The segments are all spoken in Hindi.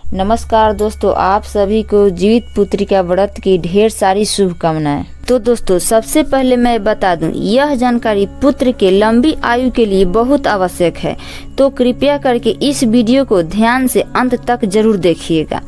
नमस्कार दोस्तों, आप सभी को जीवित पुत्रिका व्रत की ढेर सारी शुभकामनाएं। तो दोस्तों, सबसे पहले मैं बता दूं, यह जानकारी पुत्र के लंबी आयु के लिए बहुत आवश्यक है, तो कृपया करके इस वीडियो को ध्यान से अंत तक जरूर देखिएगा।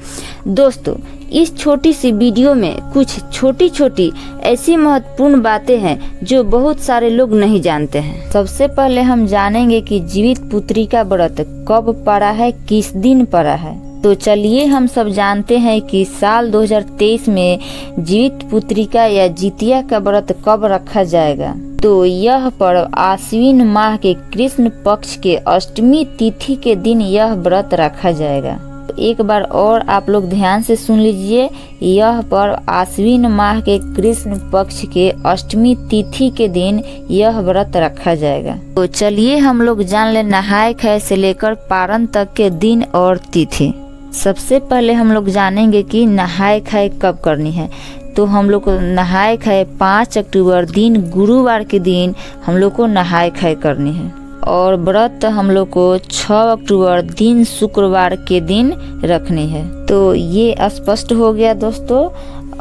दोस्तों, इस छोटी सी वीडियो में कुछ छोटी छोटी ऐसी महत्वपूर्ण बातें हैं जो बहुत सारे लोग नहीं जानते हैं। सबसे पहले हम जानेंगे कि जीवित पुत्रिका व्रत कब पड़ा है, किस दिन पड़ा है। तो चलिए हम सब जानते हैं कि साल 2023 में जीवित पुत्रिका या जितिया का व्रत कब रखा जाएगा। तो यह पर्व आश्विन माह के कृष्ण पक्ष के अष्टमी तिथि के दिन यह व्रत रखा जाएगा। एक बार और आप लोग ध्यान से सुन लीजिए, यह पर्व आश्विन माह के कृष्ण पक्ष के अष्टमी तिथि के दिन यह व्रत रखा जाएगा। तो चलिए हम लोग जान ले नहाय खाए से लेकर पारण तक के दिन और तिथि। सबसे पहले हम लोग जानेंगे कि नहाय खाए कब करनी है। तो हम लोग को नहाय खाए 5 अक्टूबर दिन गुरुवार के दिन हम लोग को नहाय खाए करनी है, और व्रत हम लोग को 6 अक्टूबर दिन शुक्रवार के दिन रखनी है। तो ये स्पष्ट हो गया दोस्तों।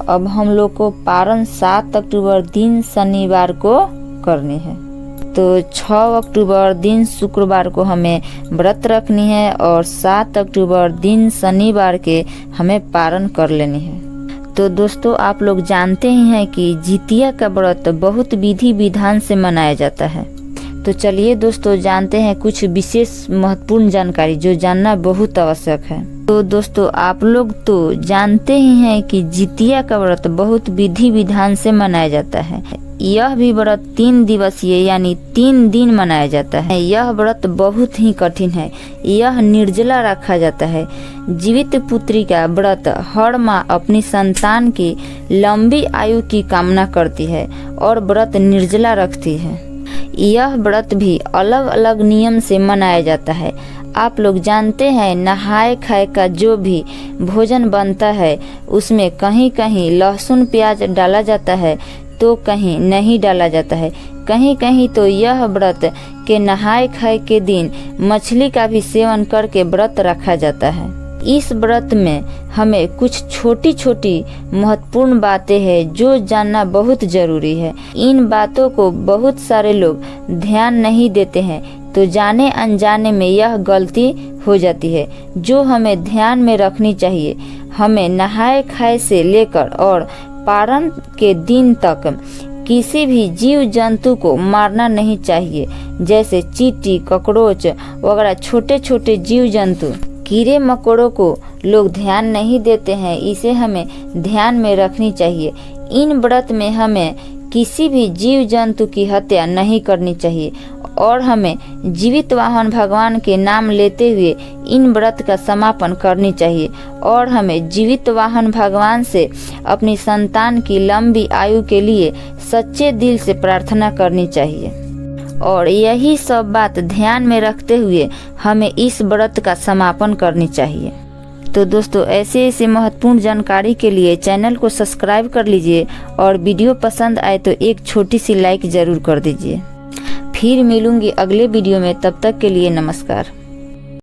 अब हम लोग को पारण 7 अक्टूबर दिन शनिवार को करनी है। तो 6 अक्टूबर दिन शुक्रवार को हमें व्रत रखनी है और 7 अक्टूबर दिन शनिवार के हमें पारण कर लेनी है। तो दोस्तों, आप लोग जानते ही हैं कि जितिया का व्रत बहुत विधि विधान से मनाया जाता है। तो चलिए दोस्तों, जानते हैं कुछ विशेष महत्वपूर्ण जानकारी जो जानना बहुत आवश्यक है। तो दोस्तों, आप लोग तो जानते ही हैं कि जितिया का व्रत बहुत विधि विधान से मनाया जाता है। यह भी व्रत 3 दिवसीय यानी 3 दिन मनाया जाता है। यह व्रत बहुत ही कठिन है। यह निर्जला रखा जाता है। जीवित पुत्रिका व्रत हर माँ अपनी संतान की लंबी आयु की कामना करती है और व्रत निर्जला रखती है। यह व्रत भी अलग अलग नियम से मनाया जाता है। आप लोग जानते हैं, नहाय खाए का जो भी भोजन बनता है उसमें कहीं कहीं लहसुन प्याज डाला जाता है तो कहीं नहीं डाला जाता है। कहीं कहीं तो यह व्रत के नहाय खाए के दिन मछली का भी सेवन करके व्रत रखा जाता है। इस व्रत में हमें कुछ छोटी छोटी महत्वपूर्ण बातें हैं जो जानना बहुत जरूरी है। इन बातों को बहुत सारे लोग ध्यान नहीं देते हैं, तो जाने अनजाने में यह गलती हो जाती है जो हमें ध्यान में रखनी चाहिए। हमें नहाय खाए से लेकर और पारण के दिन तक किसी भी जीव जंतु को मारना नहीं चाहिए, जैसे चींटी, ककरोच वगैरह छोटे छोटे जीव जंतु। कीड़े मकोड़ों को लोग ध्यान नहीं देते हैं, इसे हमें ध्यान में रखनी चाहिए। इन व्रत में हमें किसी भी जीव जंतु की हत्या नहीं करनी चाहिए और हमें जीवित वाहन भगवान के नाम लेते हुए इन व्रत का समापन करनी चाहिए। और हमें जीवित वाहन भगवान से अपनी संतान की लंबी आयु के लिए सच्चे दिल से प्रार्थना करनी चाहिए। और यही सब बात ध्यान में रखते हुए हमें इस व्रत का समापन करनी चाहिए। तो दोस्तों, ऐसे महत्वपूर्ण जानकारी के लिए चैनल को सब्सक्राइब कर लीजिए और वीडियो पसंद आए तो एक छोटी सी लाइक जरूर कर दीजिए। फिर मिलूंगी अगले वीडियो में, तब तक के लिए नमस्कार।